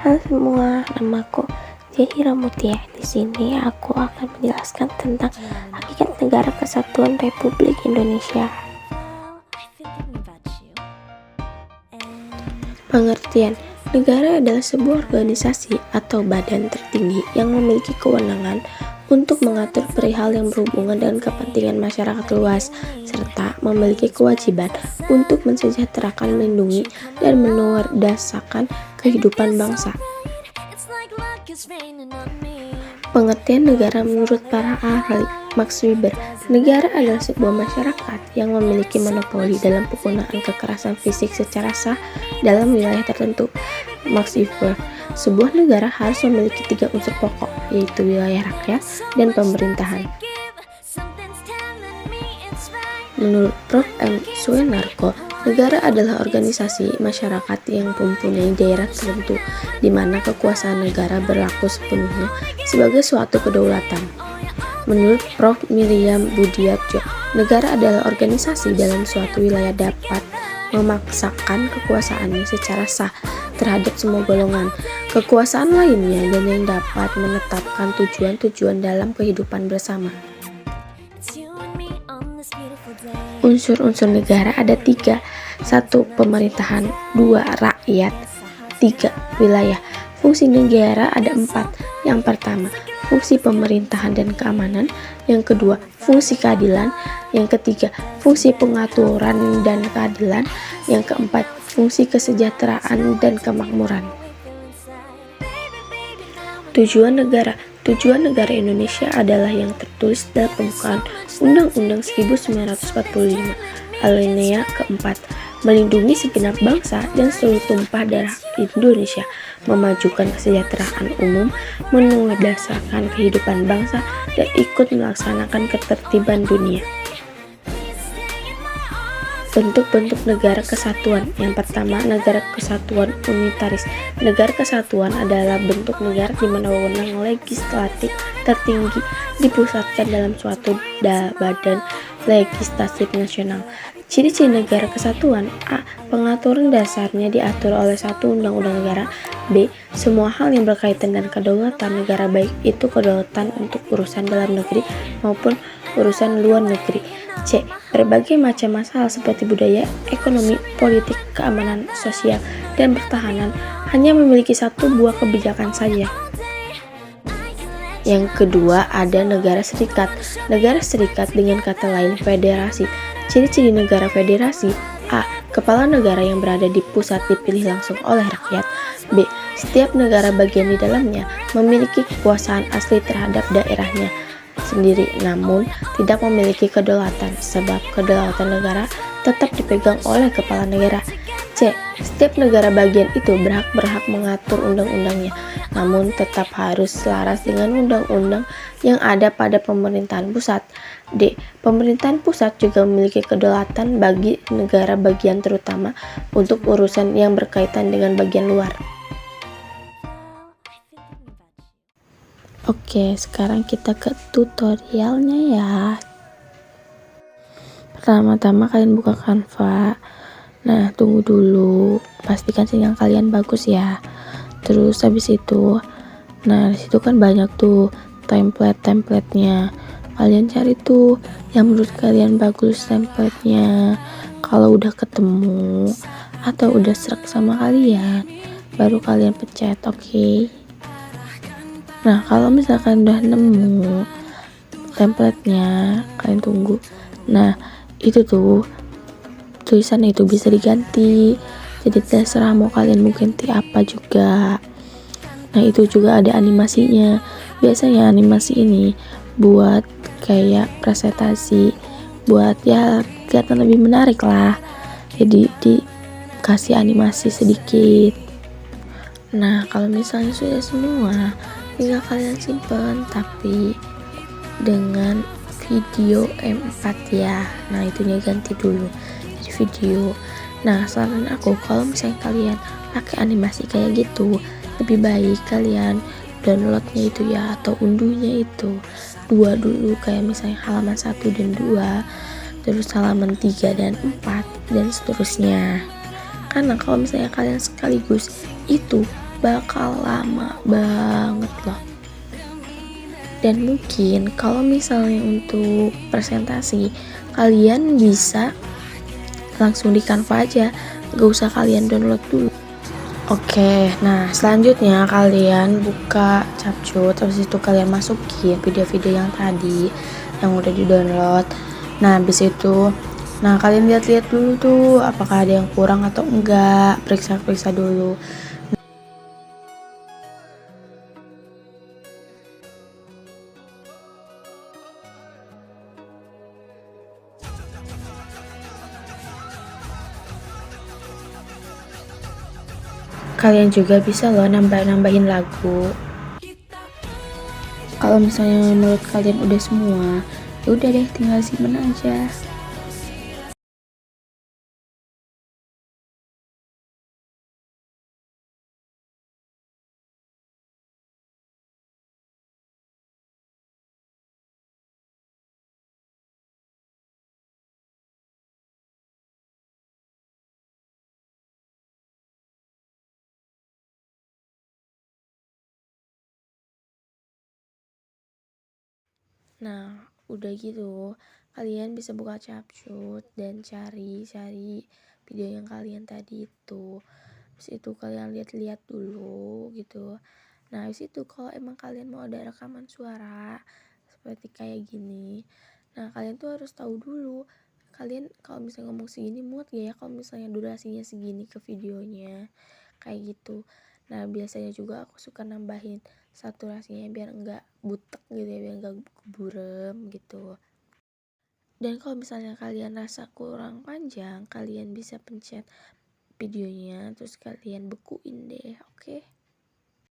Halo semua, namaku Zahira Mutia. Di sini aku akan menjelaskan tentang hakikat Negara Kesatuan Republik Indonesia. Pengertian: negara adalah sebuah organisasi atau badan tertinggi yang memiliki kewenangan untuk mengatur perihal yang berhubungan dengan kepentingan masyarakat luas, serta memiliki kewajiban untuk mensejahterakan, melindungi, dan menurdasakan kehidupan bangsa. Pengertian negara menurut para ahli: Max Weber, negara adalah sebuah masyarakat yang memiliki monopoli dalam penggunaan kekerasan fisik secara sah dalam wilayah tertentu. Max Weber, sebuah negara harus memiliki 3 unsur pokok, yaitu wilayah rakyat dan pemerintahan. Menurut Prof. M. Suenarko, negara adalah organisasi masyarakat yang mempunyai daerah tertentu di mana kekuasaan negara berlaku sepenuhnya sebagai suatu kedaulatan. Menurut Prof. Miriam Budiatjo, negara adalah organisasi dalam suatu wilayah dapat memaksakan kekuasaannya secara sah terhadap semua golongan kekuasaan lainnya dan yang dapat menetapkan tujuan-tujuan dalam kehidupan bersama. Unsur-unsur negara ada 3. 1. Pemerintahan. 2. Rakyat. 3. Wilayah. Fungsi negara ada 4. Yang pertama, fungsi pemerintahan dan keamanan. Yang kedua, fungsi keadilan. Yang ketiga, fungsi pengaturan dan keadilan. Yang keempat, fungsi kesejahteraan dan kemakmuran. Tujuan negara. Tujuan negara Indonesia adalah yang tertulis dalam pembukaan Undang-Undang 1945, alinea keempat, melindungi segenap bangsa dan seluruh tumpah darah Indonesia, memajukan kesejahteraan umum, menurdasakan kehidupan bangsa, dan ikut melaksanakan ketertiban dunia. Bentuk-bentuk negara kesatuan. Yang pertama, negara kesatuan unitaris. Negara kesatuan adalah bentuk negara di mana wewenang legislatif tertinggi dipusatkan dalam suatu badan legislatif nasional. Ciri-ciri negara kesatuan: A. Pengaturan dasarnya diatur oleh satu undang-undang negara. B. Semua hal yang berkaitan dengan kedaulatan negara, baik itu kedaulatan untuk urusan dalam negeri maupun urusan luar negeri. C. Berbagai macam masalah seperti budaya, ekonomi, politik, keamanan, sosial, dan pertahanan hanya memiliki satu buah kebijakan saja. Yang kedua, ada negara serikat. Negara serikat dengan kata lain federasi. Ciri-ciri negara federasi: A. Kepala negara yang berada di pusat dipilih langsung oleh rakyat. B. Setiap negara bagian di dalamnya memiliki kekuasaan asli terhadap daerahnya sendiri, namun tidak memiliki kedaulatan, sebab kedaulatan negara tetap dipegang oleh kepala negara. C. Setiap negara bagian itu berhak mengatur undang-undangnya, namun tetap harus selaras dengan undang-undang yang ada pada pemerintahan pusat. D. Pemerintahan pusat juga memiliki kedaulatan bagi negara bagian, terutama untuk urusan yang berkaitan dengan bagian luar. Oke, sekarang kita ke tutorialnya ya. Pertama-tama kalian buka Canva. Nah, tunggu dulu, pastikan sinyal kalian bagus ya. Terus habis itu, nah disitu kan banyak tuh template-templatenya. Kalian cari tuh yang menurut kalian bagus templatenya. Kalau udah ketemu atau udah serak sama kalian, baru kalian pencet oke. Nah, kalau misalkan udah nemu templatenya, kalian tunggu. Nah, itu tuh tulisannya itu bisa diganti. Jadi terserah mau kalian mau ganti apa juga. Nah, itu juga ada animasinya. Biasanya animasi ini buat kayak presentasi, buat ya kelihatan lebih menarik lah. Jadi dikasih animasi sedikit. Nah, kalau misalnya sudah semua, tinggal kalian simpan tapi dengan video M4 ya. Nah, itunya ganti dulu jadi video. Nah, saran aku kalau misalnya kalian pakai animasi kayak gitu, lebih baik kalian downloadnya itu ya, atau unduhnya itu 2 dulu, kayak misalnya halaman 1 dan 2, terus halaman 3 dan 4 dan seterusnya. Karena kalau misalnya kalian sekaligus itu bakal lama banget loh. Dan mungkin kalau misalnya untuk presentasi, kalian bisa langsung di Canva aja, gak usah kalian download dulu. Oke, nah selanjutnya kalian buka Capcut, habis itu kalian masukin video-video yang tadi yang udah di download. Nah habis itu, nah kalian lihat-lihat dulu tuh apakah ada yang kurang atau enggak, periksa-periksa dulu. Kalian juga bisa loh nambahin lagu. Kalau misalnya menurut kalian udah semua, ya udah deh tinggal simpen aja. Nah, udah gitu, kalian bisa buka Capcut dan cari video yang kalian tadi itu. Habis itu kalian lihat-lihat dulu gitu. Nah, habis itu kalau emang kalian mau ada rekaman suara seperti kayak gini, nah kalian tuh harus tahu dulu kalian kalau misalnya ngomong segini muat gak ya kalau misalnya durasinya segini ke videonya, kayak gitu. Nah biasanya juga aku suka nambahin saturasinya biar enggak butek gitu ya, biar enggak burem gitu. Dan kalau misalnya kalian rasa kurang panjang, kalian bisa pencet videonya terus kalian bekuin deh, oke?